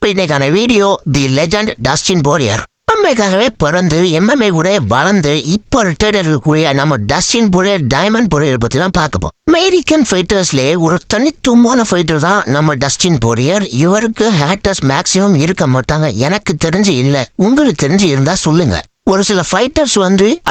இன்னைக்கான video the legend Dustin Poirier. எம்எம்ஏக்காகவே பிறந்து எம்எம்ஏ கூட வளர்ந்து இப்போ ரிட்டையர்ட் இருக்கக்கூடிய நம்ம டஸ்டின் போரியர் டைமண்ட் போரியர் பத்தி தான் பார்க்கப்போம். அமெரிக்கன் ஃபைட்டர்ஸ்லேயே ஒரு தனித்துவமான ஃபைட்டர் தான் நம்ம டஸ்டின் போரியர். இவருக்கு ஹேட்டர்ஸ் மேக்சிமம் இருக்க மாட்டாங்க, எனக்கு தெரிஞ்சு இல்லை. உங்களுக்கு தெரிஞ்சு இருந்தா சொல்லுங்க. ஒரு சில ஃபைட்டர்ஸ்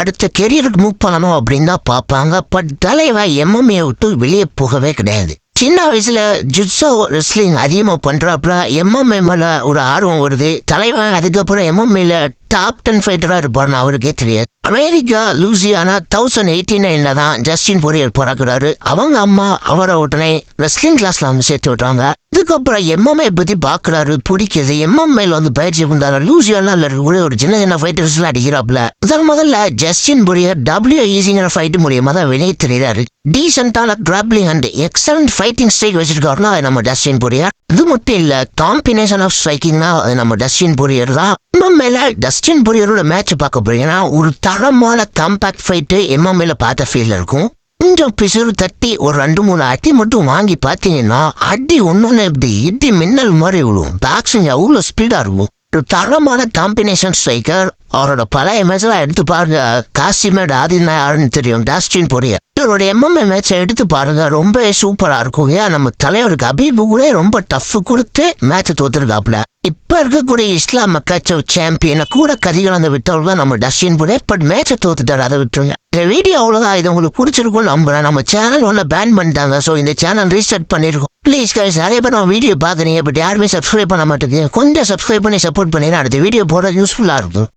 அடுத்த கெரியருக்கு மூவ் பண்ணணும் அப்படின்னு தான் பார்ப்பாங்க. பட் தலைவா எம்எம்ஏ விட்டு வெளியே போகவே கிடையாது. சின்ன வயசுல ஜுட்ஸோ ரெஸ்லிங் அதிகமா பண்றாப்புல எம்எம்ஏ மேல ஒரு ஆர்வம் வருது. தலைவன் அதுக்கப்புறம் எம்எம்ஏல டாப் 10 ஃபைட்டரா இருப்பார்னு அவருக்கே தெரியாது. அமெரிக்கா லூசியானா 1089 தான் ஜஸ்டின் போரியர் பிறகுறாரு. அவங்க அம்மா அவரை உடனே ரெஸ்லிங் கிளாஸ்ல சேர்த்து விட்டாங்க. இதுக்கப்புறம் எம்எம்ஏ பத்தி பாக்குறாரு, பிடிக்குது. எம்எம்ஏல பயிற்சி பண்ணாரு. லூசியானா ஒரு சின்ன சின்ன ஃபைட்டர்ஸ் எல்லாம் அடிக்கிறாப்புல. முதல்ல ஜஸ்டின் போரியர் WECங்கிற ஃபைட் மூலியமா தான் வெளியே தெரியுறாரு. டீசென்டான grappling and excellent fighting strike வச்சிருக்காருன்னா நம்ம டஸ்டின் போரியர். இது மட்டும் இல்ல, காம்பினேஷன் ஆஃப் ஸ்ட்ரைக்கிங்னா நம்ம டஸ்டின் போரியர் தான். எம்எம்ஏல டஸ்டின் போரியரோட மேட்ச் பார்க்க போறீங்கன்னா ஒரு தரமான காம்பாக்ட் ஃபைட்டு எம்எம்ஏல பார்த்த ஃபீல் இருக்கும். கொஞ்சம் பிசுறு தட்டி ஒரு 2-3 அடி மட்டும் வாங்கி பார்த்தீங்கன்னா அடி ஒன்னொன்னு எப்படி இடி மின்னல் மாதிரி விழுவும். பாக்ஸிங் அவ்வளோ ஸ்பீடா இருக்கும். ஒரு தரமான காம்பினேஷன் ஸ்ட்ரைக்கர். அவரோட பழைய மேட்ச்லாம் எடுத்து பாருங்க. காசிமேட் ஆதினா யாருன்னு தெரியும், டஸ்டின் போரியர். இவரோட எம்எம்ஏ மேட்சை எடுத்து பாருங்க, ரொம்ப சூப்பரா இருக்கும். ஏன் நம்ம தலைவருக்கு அபீபு கூட ரொம்ப டஃப் கொடுத்து மேட்சை தோத்துருக்காப்புல. இப்ப இருக்கக்கூடிய இஸ்லாம் மக்காச்சோ சாம்பியனை கூட கதிகலந்து விட்டவர்கள் தான் நம்ம டஸ்டின் போரியர். பட் மேட்சை தோத்துட்டாரு, அதை விட்டுருங்க. இந்த வீடியோ அவ்வளோதான். இது உங்களுக்கு பிடிச்சிருக்கும் நம்புறேன். நம்ம சேனல் பேன் பண்ணிட்டாங்க, ஸோ இந்த சேனல் ரீஸ்டார்ட் பண்ணிருக்கோம். ப்ளீஸ் கைஸ், நிறைய பேர் நம்ம வீடியோ பார்க்குறீங்க, பட் யாருமே சப்ஸ்கிரைப் பண்ண மாட்டேங்குது. கொஞ்சம் சப்ஸ்கிரைப் பண்ணி சப்போர்ட் பண்ணினா அடுத்த வீடியோ போட யூஸ்ஃபுல்லாக இருக்கும்.